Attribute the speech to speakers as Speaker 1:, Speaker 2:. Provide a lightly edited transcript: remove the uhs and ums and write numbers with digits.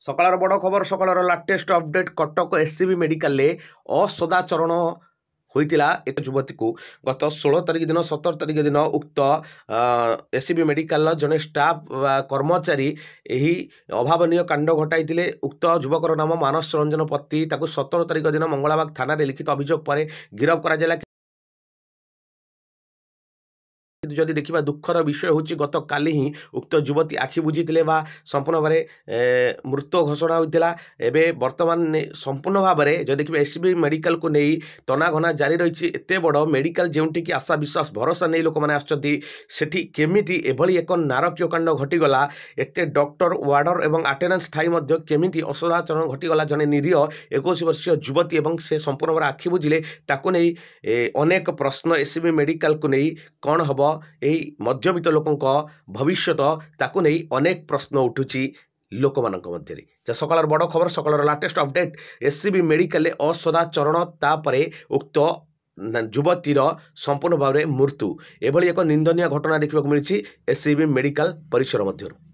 Speaker 1: सकाळर बड़ खबर सकाळर latest update Cuttack SCB medical असदाचरण होता एक युवती को गत 16 तारिख दिन 17 तारिख दिन उक्त एससीबी मेडिकल जड़े स्टाफ कर्मचारी यही अभावन कांड घटाई उक्त युवकर नाम मानस रंजन पति 17 तारिख दिन मंगलाबाग थाना लिखित अभियोग पर गिरफ कर जदि देखा दुखर विषय हूँ गत काली ही उक्त युवती आखि बुझी संपूर्ण भाव मृत्यु घोषणा होता एवं बर्तमान संपूर्ण भाव में जो देखिए एससीबी मेडिकल को नहीं तनाघना जारी रही एत बड़ मेडिकल जोटि आशा विश्वास भरोसा नहीं लोक मैंने आसठी केमी एभली एक नारकीय कांड घटीगला एत डॉक्टर वार्डर और आटेनान्स थाई केमी असदाचरण घटीगला जड़े निरीह 21 वर्षीय युवती और से संपूर्ण भाव आखि बुझिले ताकू नहीं अनेक प्रश्न एससीबी मेडिकल को नहीं कौन हम यही मध्यवित्त लोकों भविष्यत ताकू नहीं अनेक प्रश्न उठुची लोक मानक मध्य सकाळ बड़ खबर सकाळ लाटेस्ट अपडेट एससीबी मेडिकल असदाचरण तापरे उक्त युवतीर संपूर्ण भाव में मृत्यु एभली एक निंदनीय घटना देखा मिली एससीबी मेडिकल परिसर मध्य।